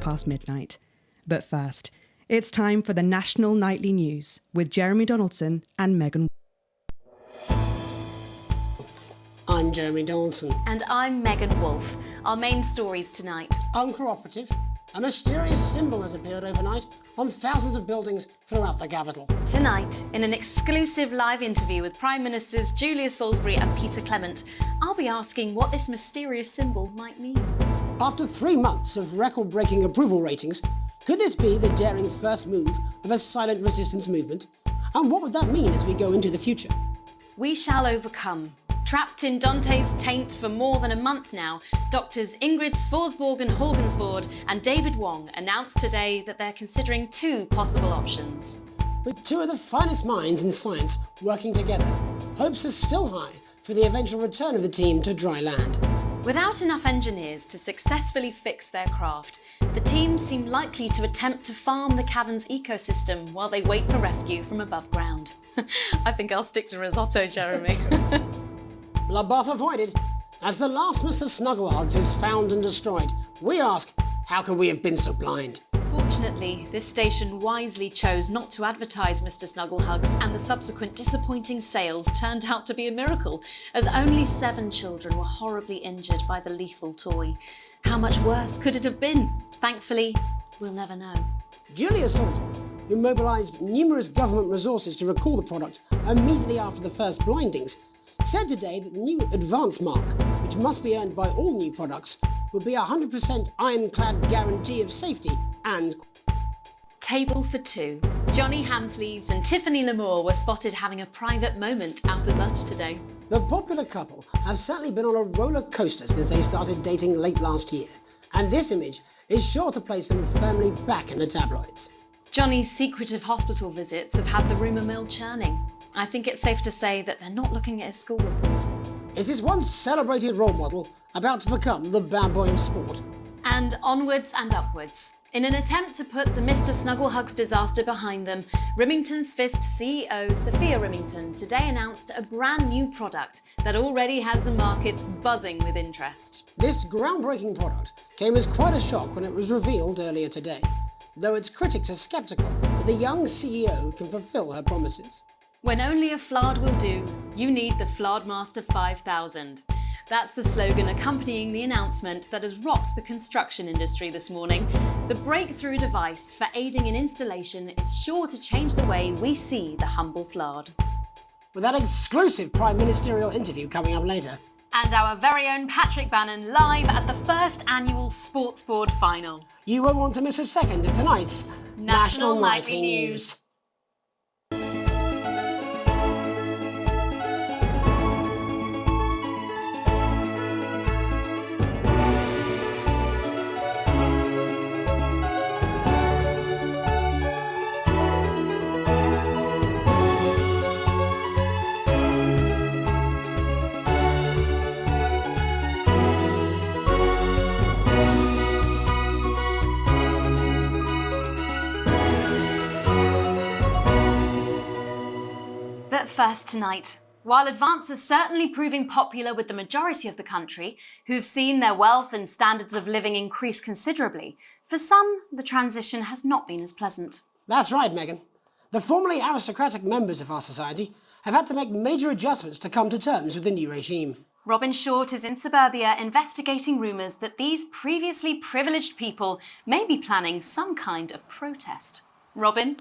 past midnight. But first, it's time for the National Nightly News with Jeremy Donaldson and Megan. I'm Jeremy Donaldson. And I'm Megan Wolfe. Our main stories tonight. Uncooperative. A mysterious symbol has appeared overnight on thousands of buildings throughout the capital. Tonight, in an exclusive live interview with Prime Ministers Julia Salisbury and Peter Clement, I'll be asking what this mysterious symbol might mean. After 3 months of record-breaking approval ratings, could this be the daring first move of a silent resistance movement? And what would that mean as we go into the future? We shall overcome. Trapped in Dante's taint for more than a month now, doctors Ingrid Svorsborgen Horgensvoord and David Wong announced today that they're considering 2 possible options. With 2 of the finest minds in science working together, hopes are still high for the eventual return of the team to dry land. Without enough engineers to successfully fix their craft, the team seem likely to attempt to farm the cavern's ecosystem while they wait for rescue from above ground. I think I'll stick to risotto, Jeremy. Bloodbath avoided. As the last Mr. Snugglehugs is found and destroyed, we ask, how could we have been so blind? Fortunately, this station wisely chose not to advertise Mr. Snugglehugs, and the subsequent disappointing sales turned out to be a miracle, as only 7 children were horribly injured by the lethal toy. How much worse could it have been? Thankfully, we'll never know. Julia Salisbury, who mobilised numerous government resources to recall the product immediately after the first blindings, said today that the new advance mark, which must be earned by all new products, would be a 100% ironclad guarantee of safety and... Table for 2. Johnny Hamsleeves and Tiffany Lamour were spotted having a private moment out at lunch today. The popular couple have certainly been on a roller coaster since they started dating late last year, and this image is sure to place them firmly back in the tabloids. Johnny's secretive hospital visits have had the rumour mill churning. I think it's safe to say that they're not looking at his school report. Is this once celebrated role model about to become the bad boy of sport? And onwards and upwards. In an attempt to put the Mr. Snugglehugs disaster behind them, Rimington's Fist CEO Sophia Rimington today announced a brand new product that already has the markets buzzing with interest. This groundbreaking product came as quite a shock when it was revealed earlier today, though its critics are sceptical that the young CEO can fulfill her promises. When only a Flard will do, you need the Flardmaster 5000. That's the slogan accompanying the announcement that has rocked the construction industry this morning. The breakthrough device for aiding in installation is sure to change the way we see the humble Flard. With that exclusive Prime Ministerial interview coming up later. And our very own Patrick Bannon live at the first annual Sports Board final. You won't want to miss a second of tonight's National Nightly News. But first tonight, while Advance is certainly proving popular with the majority of the country, who've seen their wealth and standards of living increase considerably, for some, the transition has not been as pleasant. That's right, Megan. The formerly aristocratic members of our society have had to make major adjustments to come to terms with the new regime. Robin Short is in suburbia investigating rumours that these previously privileged people may be planning some kind of protest. Robin?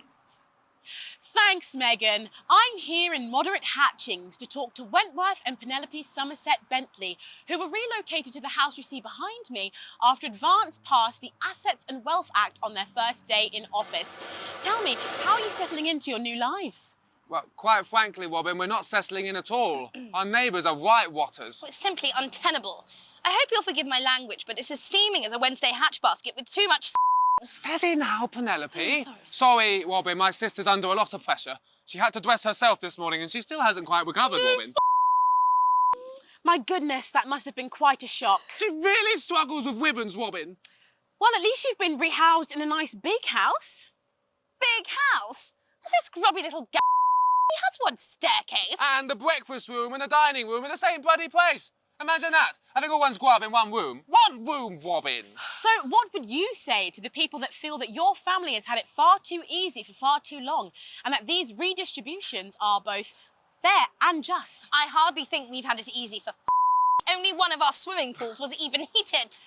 Thanks, Megan. I'm here in Moderate Hatchings to talk to Wentworth and Penelope Somerset Bentley, who were relocated to the house you see behind me after Advance passed the Assets and Wealth Act on their first day in office. Tell me, how are you settling into your new lives? Well, quite frankly, Robin, we're not settling in at all. Our neighbours are right-watters. It's simply untenable. I hope you'll forgive my language, but it's as steaming as a Wednesday hatch basket with too much Steady now, Penelope. Oh, sorry, Robin, my sister's under a lot of pressure. She had to dress herself this morning and she still hasn't quite recovered, Robin. My goodness, that must have been quite a shock. She really struggles with ribbons, Robin. Well, at least you've been rehoused in a nice big house. big house. This grubby little he has one staircase. And the breakfast room and the dining room in the same bloody place. Imagine that, having all one's grub in one womb. One womb wobbin. So what would you say to the people that feel that your family has had it far too easy for far too long and that these redistributions are both fair and just? I hardly think we've had it easy for Only one of our swimming pools was even heated.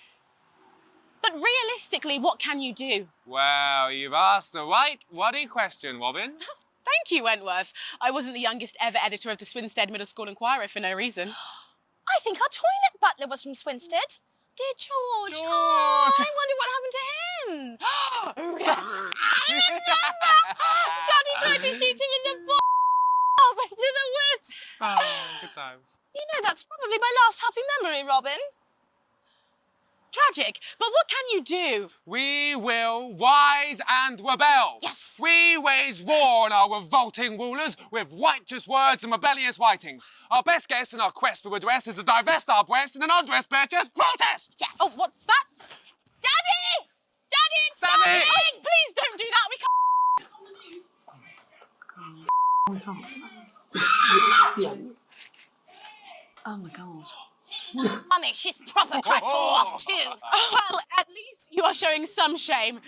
But realistically, what can you do? Well, you've asked the right waddy question, Robin. Thank you, Wentworth. I wasn't the youngest ever editor of the Swinstead Middle School Inquirer for no reason. I think our toilet butler was from Swinstead. Dear George. George. Oh, I wonder what happened to him. Oh, yes. I remember. Daddy tried to shoot him in the off into the woods. Oh, good times. You know, that's probably my last happy memory, Robin. Tragic, but what can you do? We will rise and rebel. Yes. We wage war on our revolting rulers with righteous words and rebellious whitings. Our best guess in our quest for redress is to divest our breasts in an undress purchase protest. Yes. Oh, what's that? Daddy! Daddy, it's Daddy! starting! Oh, please don't do that. We can't. Yeah. Oh my God. Mummy, she's proper cracked all off too. Well, at least you are showing some shame.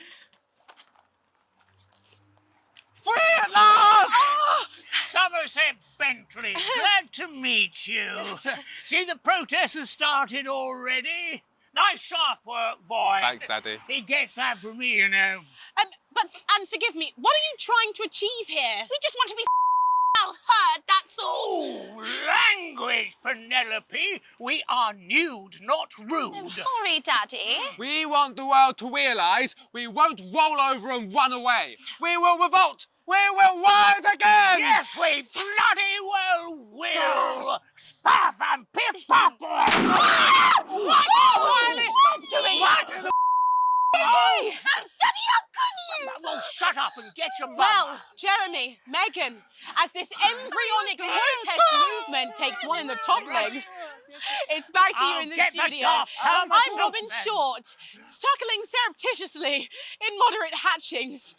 Free at last! Somerset Bentley, glad to meet you. See, the protest has started already. Nice sharp work, boy. Thanks, Daddy. He gets that from me, you know. And forgive me, what are you trying to achieve here? We just want to be well heard, that's all. Oh, language, Penelope. We are nude, not rude. I'm sorry, Daddy. We want the world to realise we won't roll over and run away. We will revolt. We will rise again. Yes, we bloody well will. Spaff and piff pop. What? Riley, stop doing that. Hey! Daddy, how could you? Well, shut up and get your mum. Well, Jeremy, Megan, as this embryonic protest movement takes one in the top legs, it's back to you in the Get the studio. doff. I'm Robin then. Short, struggling surreptitiously in moderate hatchings.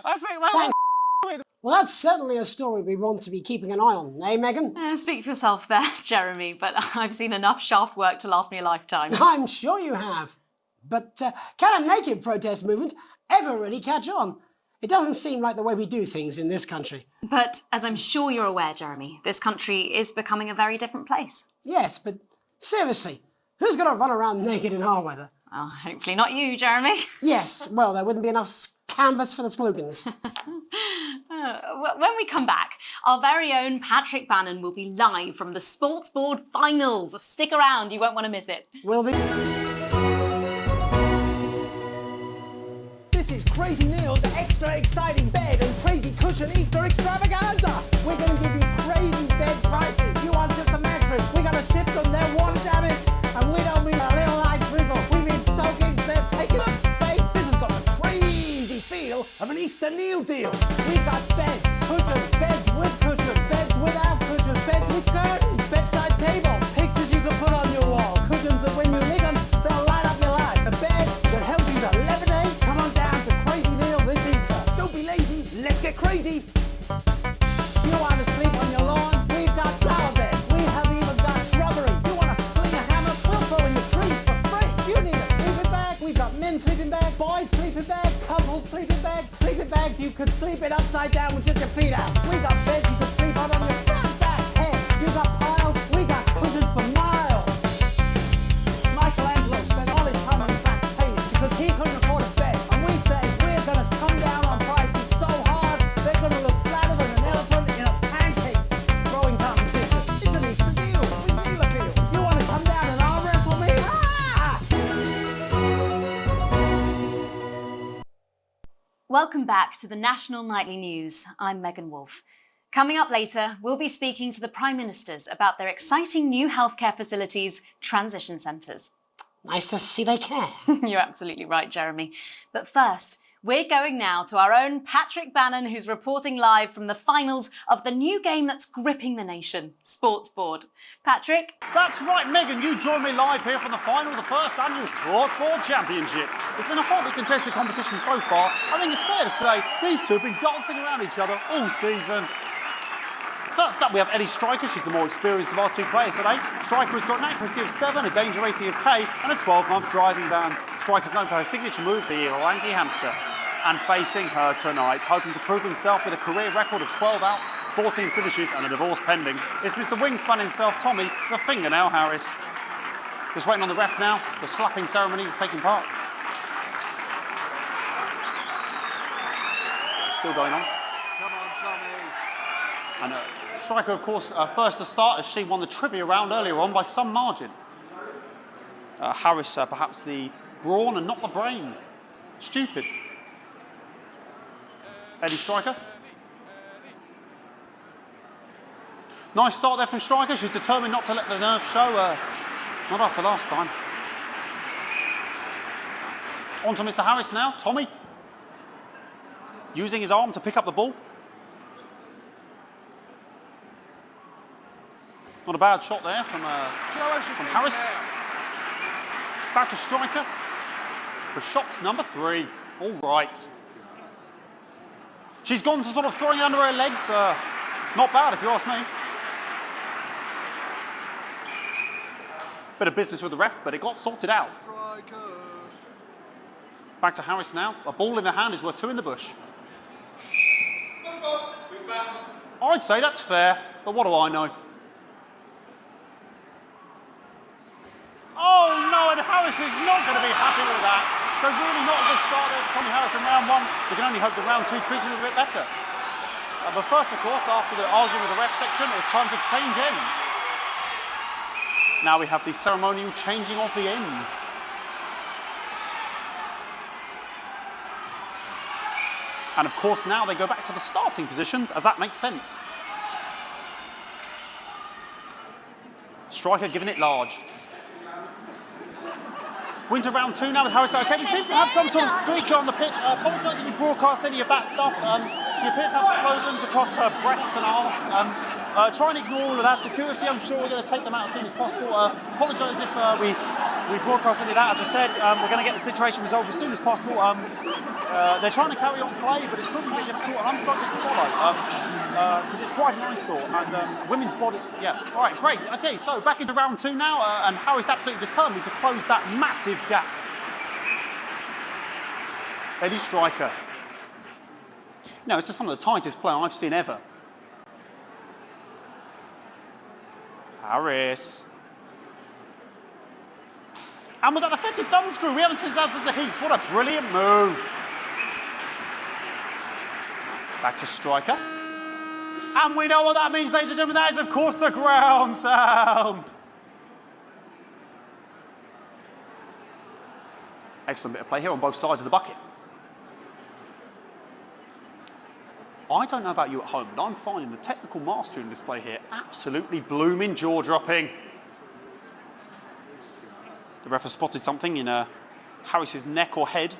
I think that Well, that's certainly a story we want to be keeping an eye on, eh, Megan? Speak for yourself there, Jeremy, but I've seen enough shaft work to last me a lifetime. I'm sure you have. But can a naked protest movement ever really catch on? It doesn't seem like the way we do things in this country. But as I'm sure you're aware, Jeremy, this country is becoming a very different place. Yes, but seriously, who's going to run around naked in our weather? Oh, hopefully not you, Jeremy. Yes, well, there wouldn't be enough canvas for the slogans. When we come back, our very own Patrick Bannon will be live from the Sports Board Finals. Stick around, you won't want to miss it. Will be. This is Crazy Neil's extra exciting bed and crazy cushion Easter extravaganza. We're going to give you crazy bed prices. You want just a mattress? We're going to ship them. They're warm damage, and we don't mean a little light drizzle. We mean soaking. They're taking up space. This has got the crazy feel of an Easter Neil deal. We've got beds, cushions, beds with cushions, beds without cushions, beds with curtains, bedside tables, pictures you can put on your wall, cushions that when you lick them, they'll light up your life. A bed that helps you to levitate. Come on down to Crazy Neil this Easter. Don't be lazy. Let's get crazy. You want to sleep on your lawn? We've got flower beds. We have even got shrubbery. You want to swing a hammer? We'll throw in your trees for free. You need a sleeping bag? We've got men's sleeping bags, boys sleeping bags, couples sleeping bags you could sleep in upside down with just your feet out. We got beds you could sleep on your front, back, head. You got piles, we got cushions for miles. Michelangelo spent all his time on back painting because he couldn't afford a bed. And we say we're going to come down on prices so hard they're going to look flatter than an elephant in a pancake throwing competition. It's an Easter deal. We feel a deal. You want to come down and arm wrestle me? Welcome back to the National Nightly News. I'm Megan Wolfe. Coming up later, we'll be speaking to the Prime Ministers about their exciting new healthcare facilities, transition centres. Nice to see they care. You're absolutely right, Jeremy. But first, we're going now to our own Patrick Bannon, who's reporting live from the finals of the new game that's gripping the nation, Sports Board. Patrick? That's right, Megan. You join me live here from the final of the first annual Sports Board Championship. It's been a hotly contested competition so far. I think it's fair to say these two have been dancing around each other all season. First up, we have Eddie Striker. She's the more experienced of our two players today. Striker has got an accuracy of 7, a danger rating of K, and a 12-month driving ban. Striker's known for her signature move, the Lanky Hamster. And facing her tonight, hoping to prove himself with a career record of 12 outs, 14 finishes, and a divorce pending, it's Mr. Wingspan himself, Tommy, the Fingernail Harris. Just waiting on the ref now. The slapping ceremony is taking part. Still going on. Come on, Tommy. And Striker, of course, first to start as she won the trivia round earlier on by some margin. Harris, perhaps the brawn and not the brains. Stupid. Eddie Striker. Nice start there from Striker. She's determined not to let the nerves show. Not after last time. On to Mr. Harris now. Tommy. Using his arm to pick up the ball. Not a bad shot there from Harris. Back to Striker for shot number 3. All right. She's gone to sort of throwing it under her legs. Not bad, if you ask me. Bit of business with the ref, but it got sorted out. Striker. Back to Harris now. A ball in the hand is worth 2 in the bush. I'd say that's fair, but what do I know? Oh no, and Harris is not going to be happy with that. So really not a good start there for Tommy Harris in round 1. We can only hope that round 2 treats him a bit better. But first, of course, after the argument with the ref section, it's time to change ends. Now we have the ceremonial changing of the ends. And of course now they go back to the starting positions, as that makes sense. Striker giving it large. We're into round 2 now with Harris. Okay, we seem to have some sort of streaker on the pitch. Apologise if we broadcast any of that stuff. She appears to have slogans across her breasts and arse. Try and ignore all of that. Security, I'm sure we're going to take them out as soon as possible. Apologise if we broadcast any of that. As I said, we're going to get the situation resolved as soon as possible. They're trying to carry on play, but it's proving a bit difficult, and I'm struggling to follow because it's quite an eyesore. And women's body, yeah. All right, great. Okay, so back into round 2 now, and Harris absolutely determined to close that massive gap. Eddie Striker. No, it's just some of the tightest play I've seen ever. Harris. And was that the fetid thumb screw? We haven't seen that since the heats. What a brilliant move. Back to Striker. And we know what that means, ladies and gentlemen. That is, of course, the ground sound. Excellent bit of play here on both sides of the bucket. I don't know about you at home, but I'm finding the technical mastering display here absolutely blooming jaw-dropping. The ref has spotted something in Harris's neck or head.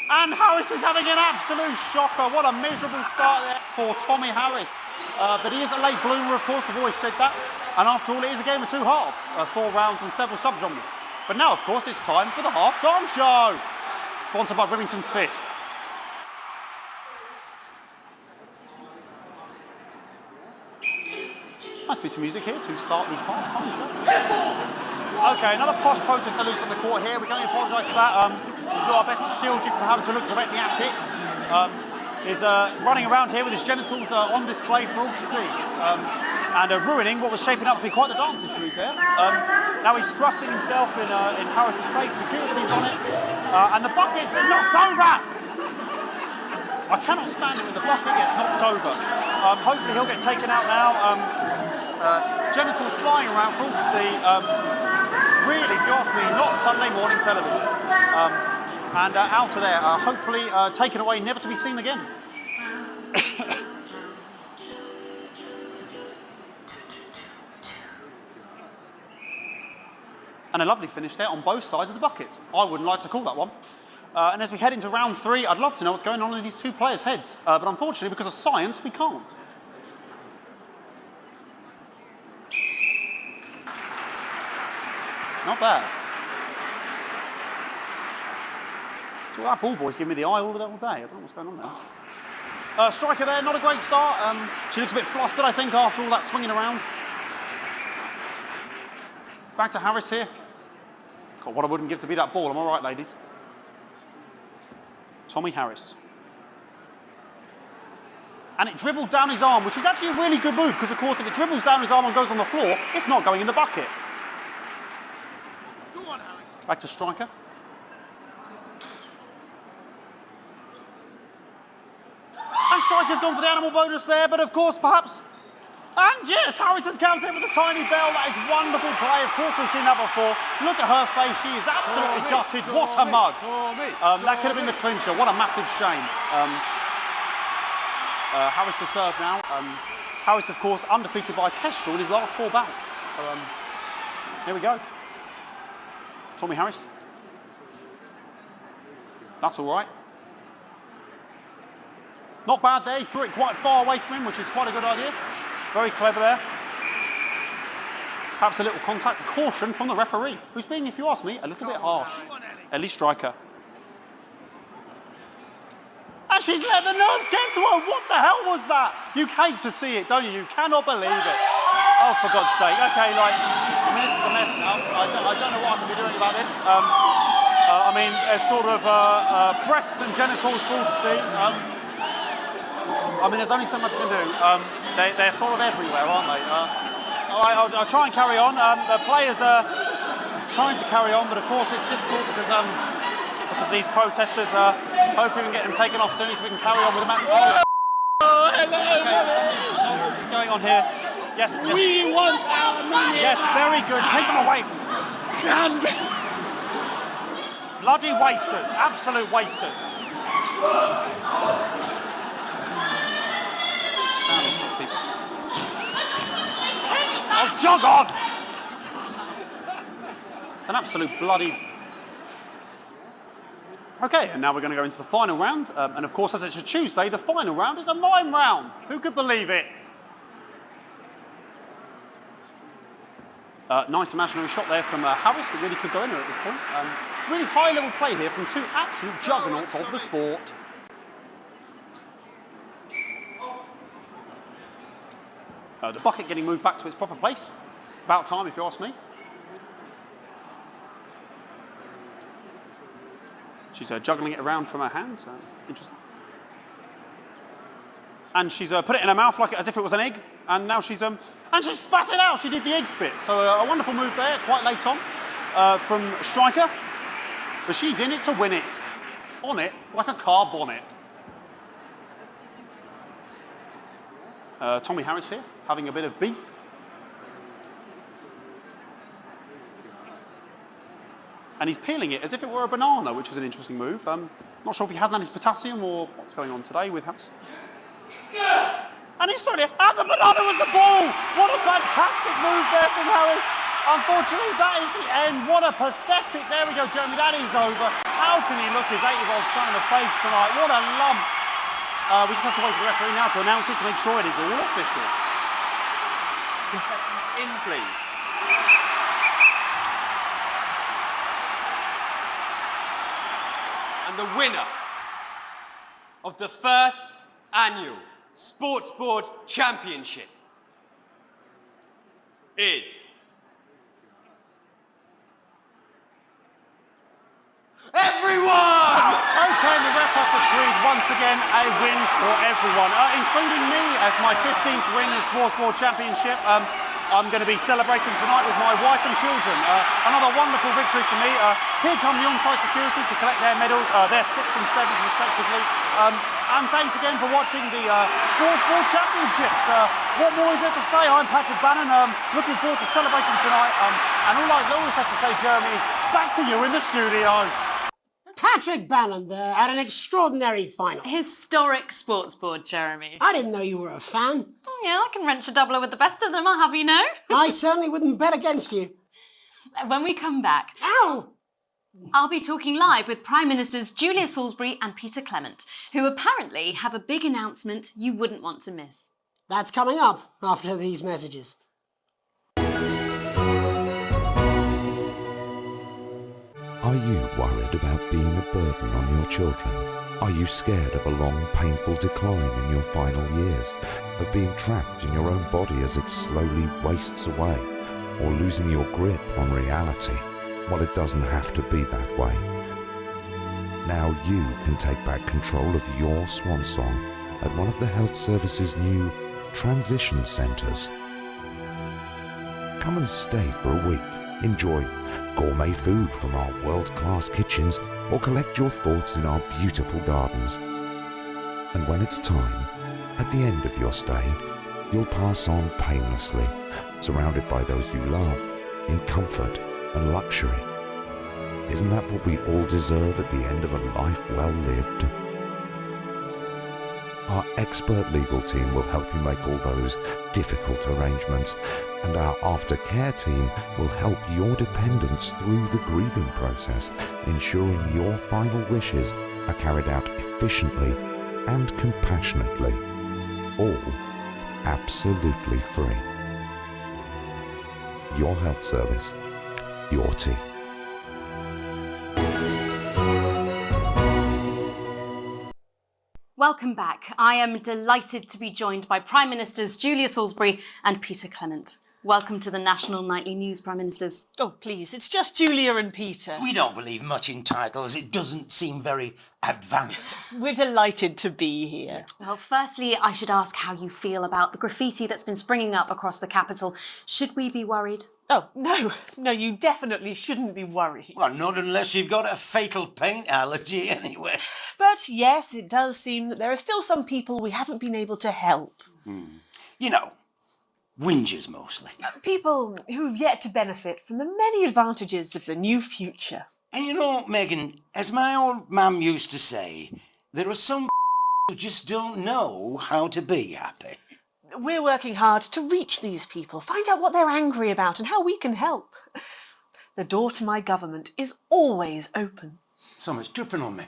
And Harris is having an absolute shocker. What a miserable start there for Tommy Harris. But he is a late bloomer, of course, I've always said that. And after all, it is a game of 2 halves, 4 rounds and several subgenres. But now, of course, it's time for the half-time show. Sponsored by Remington's Fist. Must be some music here to start the half-time show. Okay, another posh protester loose on the court here. We can only apologise for that. We'll do our best to shield you from having to look directly at it. Is running around here with his genitals on display for all to see. And ruining what was shaping up to be quite the dance interlude there. Now he's thrusting himself in Harris's face. Security's on it. And the bucket's been knocked over! I cannot stand it when the bucket gets knocked over. Hopefully he'll get taken out now. Genitals flying around for all to see. Really, if you ask me, not Sunday morning television. And out of there, hopefully taken away, never to be seen again. And a lovely finish there on both sides of the bucket. I wouldn't like to call that one. And as we head into round 3, I'd love to know what's going on in these 2 players' heads. But unfortunately, because of science, we can't. Not bad. So that ball boy's giving me the eye all day. I don't know what's going on there. Striker there, not a great start. She looks a bit flustered, I think, after all that swinging around. Back to Harris here. God, what I wouldn't give to be that ball. I'm all right, ladies. Tommy Harris. And it dribbled down his arm, which is actually a really good move, because, of course, if it dribbles down his arm and goes on the floor, it's not going in the bucket. Go on, Harris. Back to Striker. And Striker's gone for the animal bonus there, but, of course, perhaps... And yes, Harris has counted with a tiny bell. That is wonderful play. Of course, we've seen that before. Look at her face. She is absolutely gutted. What a mug. That could have been the clincher. What a massive shame. Harris to serve now. Harris, of course, undefeated by Kestrel in his last 4 bouts. So, here we go. Tommy Harris. That's all right. Not bad there. He threw it quite far away from him, which is quite a good idea. Very clever there. Perhaps a little contact, a caution from the referee, who's being, if you ask me, a little bit harsh. Ellie Striker. And she's let the nerves get to her. What the hell was that? You hate to see it, don't you? You cannot believe it. Oh, for God's sake. Okay, like, I mean, this is a mess now. I don't know what I can be doing about this. I mean, it's sort of breasts and genitals for all to see. I mean, there's only so much I can do. They're sort of everywhere, aren't they? All right, I'll try and carry on. The players are trying to carry on, but of course it's difficult because these protesters, hopefully we can get them taken off soon so we can carry on with the match. What's going on here? Yes, yes. We want our money. Yes, very good. Take them away. Bloody wasters. Absolute wasters. Oh, jog on! It's an absolute bloody... Okay, and now we're going to go into the final round. And of course, as it's a Tuesday, the final round is a mime round. Who could believe it? Nice imaginary shot there from Harris. It really could go in there at this point. Really high-level play here from 2 absolute juggernauts of the sport. The bucket getting moved back to its proper place. About time, if you ask me. She's juggling it around from her hands. Interesting. And she's put it in her mouth like as if it was an egg. And now she's and she spat it out. She did the egg spit. So a wonderful move there, quite late on, from Striker. But she's in it to win it. On it like a car bonnet. Tommy Harris here, having a bit of beef. And he's peeling it as if it were a banana, which is an interesting move. Not sure if he hasn't had his potassium or what's going on today with Harris. And he's throwing it, and the banana was the ball! What a fantastic move there from Harris. Unfortunately, that is the end. What a pathetic, there we go, Jeremy, that is over. How can he look his 8-year-old son in the face tonight? What a lump. We just have to wait for the referee now to announce it to make sure it is all official. Contestants in, please. And the winner of the first annual Sports Board Championship is... everyone! Okay, the ref has decreed once again a win for everyone, including me as my 15th win in the Sports Board Championship. I'm going to be celebrating tonight with my wife and children. Another wonderful victory for me. Here come the on-site security to collect their medals. They're 6th and 7th respectively. And thanks again for watching the Sports Board Championships. What more is there to say? I'm Patrick Bannon. Looking forward to celebrating tonight. And all I always have to say, Jeremy, is back to you in the studio. Patrick Bannon there at an extraordinary final. Historic sports board, Jeremy. I didn't know you were a fan. Oh, yeah, I can wrench a doubler with the best of them, I'll have you know. I certainly wouldn't bet against you. When we come back, Ow! I'll be talking live with Prime Ministers Julia Salisbury and Peter Clement, who apparently have a big announcement you wouldn't want to miss. That's coming up after these messages. Are you worried about being a burden on your children? Are you scared of a long, painful decline in your final years? Of being trapped in your own body as it slowly wastes away? Or losing your grip on reality? Well, it doesn't have to be that way. Now you can take back control of your swan song at one of the Health Service's new transition centres. Come and stay for a week. Enjoy gourmet food from our world-class kitchens or collect your thoughts in our beautiful gardens. And when it's time, at the end of your stay, you'll pass on painlessly, surrounded by those you love, in comfort and luxury. Isn't that what we all deserve at the end of a life well lived? Our expert legal team will help you make all those difficult arrangements, and our aftercare team will help your dependents through the grieving process, ensuring your final wishes are carried out efficiently and compassionately, all absolutely free. Your health service, your team. Welcome back. I am delighted to be joined by Prime Ministers Julia Salisbury and Peter Clement. Welcome to the National Nightly News, Prime Ministers. Oh, please, it's just Julia and Peter. We don't believe much in titles. It doesn't seem very advanced. We're delighted to be here. Well, firstly, I should ask how you feel about the graffiti that's been springing up across the capital. Should we be worried? Oh, no, you definitely shouldn't be worried. Well, not unless you've got a fatal paint allergy, anyway. But yes, it does seem that there are still some people we haven't been able to help. You know, whingers mostly. People who've yet to benefit from the many advantages of the new future. And you know, Megan, as my old mum used to say, there are some who just don't know how to be happy. We're working hard to reach these people, find out what they're angry about and how we can help. The door to my government is always open. Someone's dripping on me.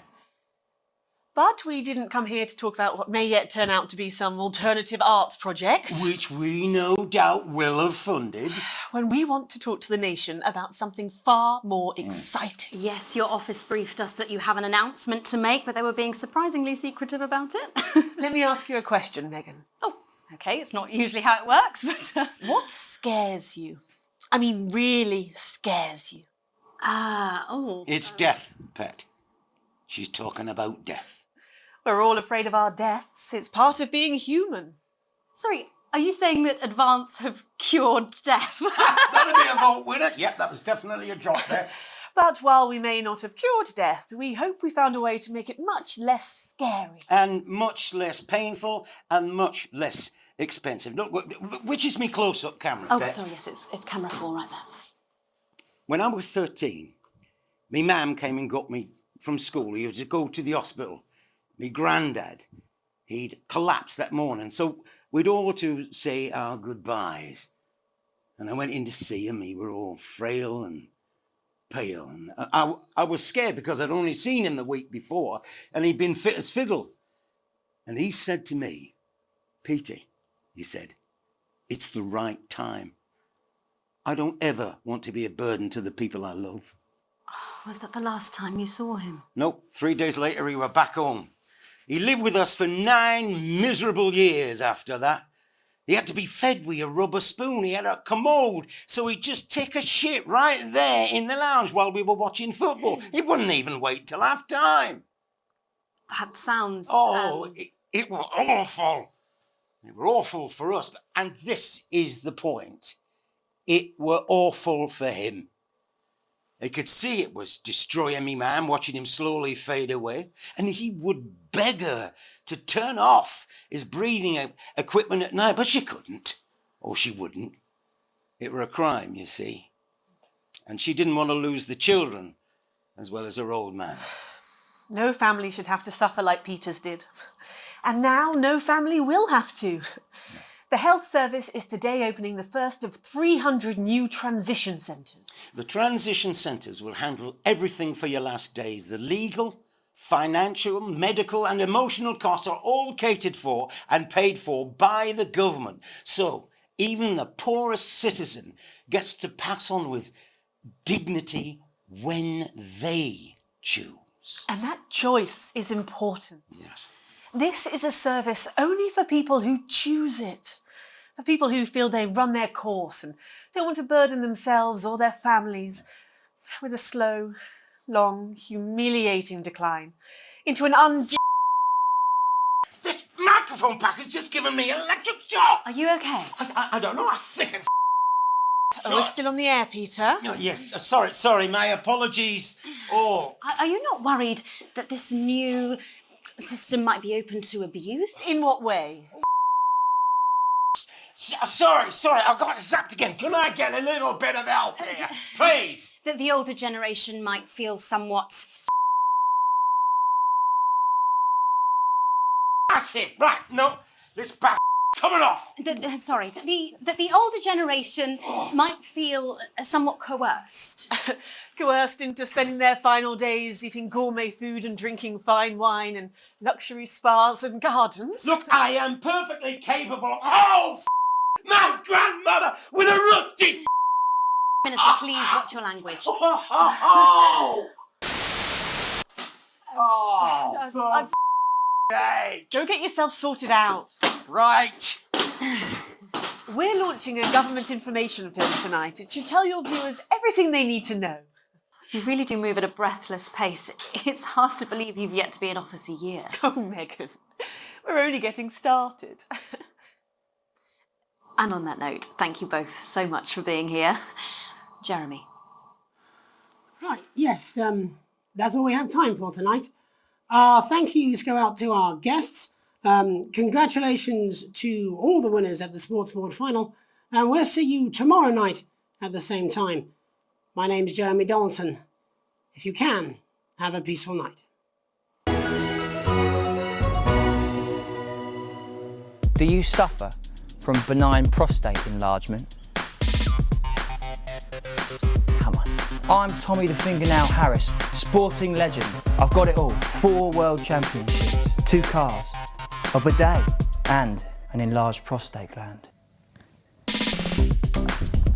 But we didn't come here to talk about what may yet turn out to be some alternative arts projects. Which we no doubt will have funded. When we want to talk to the nation about something far more exciting. Yes, your office briefed us that you have an announcement to make, but they were being surprisingly secretive about it. Let me ask you a question, Megan. Oh, OK, it's not usually how it works, but... What scares you? I mean, really scares you? It's death, Pet. She's talking about death. We're all afraid of our deaths. It's part of being human. Sorry, are you saying that Advance have cured death? That'll be a vote winner. Yep, that was definitely a drop there. But while we may not have cured death, we hope we found a way to make it much less scary. And much less painful and much less expensive. Look, which is me close-up camera, Oh, Pet? sorry, yes, it's camera 4 right there. When I was 13, me mam came and got me from school. He had to go to the hospital. Me granddad, he'd collapsed that morning, so we'd all to say our goodbyes. And I went in to see him. He were all frail and pale. And I was scared because I'd only seen him the week before, and he'd been fit as fiddle. And he said to me, Peter, he said, it's the right time. I don't ever want to be a burden to the people I love. Was that the last time you saw him? Nope, 3 days later he were back home. He lived with us for 9 miserable years after that. He had to be fed with a rubber spoon. He had a commode, so he'd just take a shit right there in the lounge while we were watching football. He wouldn't even wait till half-time. That sounds... It were awful. It were awful for us, and this is the point. It were awful for him. He could see it was destroying me, man, watching him slowly fade away. And he would beg her to turn off his breathing equipment at night, but she couldn't, or she wouldn't. It were a crime, you see. And she didn't want to lose the children, as well as her old man. No family should have to suffer like Peter's did. And now no family will have to. The Health Service is today opening the first of 300 new transition centres. The transition centres will handle everything for your last days. The legal, financial, medical and emotional costs are all catered for and paid for by the government. So even the poorest citizen gets to pass on with dignity, when they choose. And that choice is important. Yes. This is a service only for people who choose it. For people who feel they run their course and don't want to burden themselves or their families with a slow, long, humiliating decline into an This microphone pack has just given me an electric shock. Are you okay? I don't know. I think I'm Oh, we're still on the air, Peter. Oh, yes. Sorry. My apologies. Oh. Are you not worried that this new system might be open to abuse? In what way? Sorry. I got zapped again. Can I get a little bit of help here, please? That the older generation might feel somewhat... Massive. Right. No. This back coming off. That the older generation might feel somewhat coerced. Coerced into spending their final days eating gourmet food and drinking fine wine and luxury spas and gardens. Look, I am perfectly capable of... Oh, my grandmother with a rusty... Minister, please watch your language. Go get yourself sorted out. Right. We're launching a government information film tonight. It should tell your viewers everything they need to know. You really do move at a breathless pace. It's hard to believe you've yet to be in office a year. Oh, Megan, we're only getting started. And on that note, thank you both so much for being here. Jeremy. Right, yes, that's all we have time for tonight. Our thank yous go out to our guests. Congratulations to all the winners at the Sports Board final. And we'll see you tomorrow night at the same time. My name's Jeremy Donaldson. If you can, have a peaceful night. Do you suffer from benign prostate enlargement? Come on. I'm Tommy the Fingernail Harris, sporting legend. I've got it all. 4 world championships, 2 cars, a bidet, and an enlarged prostate gland.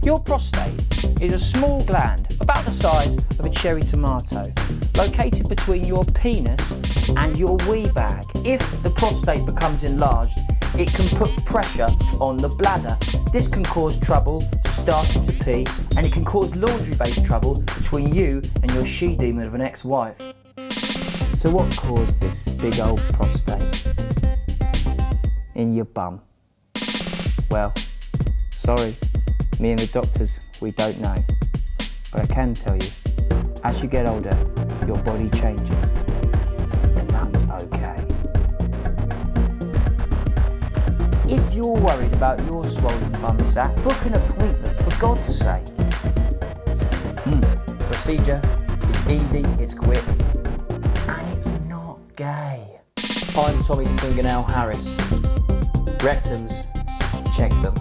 Your prostate is a small gland about the size of a cherry tomato, located between your penis and your wee bag. If the prostate becomes enlarged, it can put pressure on the bladder. This can cause trouble starting to pee, and it can cause laundry-based trouble between you and your she-demon of an ex-wife. So what caused this big old prostate in your bum? Well, sorry, me and the doctors, we don't know. But I can tell you, as you get older, your body changes. And that's okay. If you're worried about your swollen bum sack, book an appointment, for God's sake. Procedure is easy, it's quick, and it's not gay. I'm Tommy the Fingernail Harris. Rectums, check them.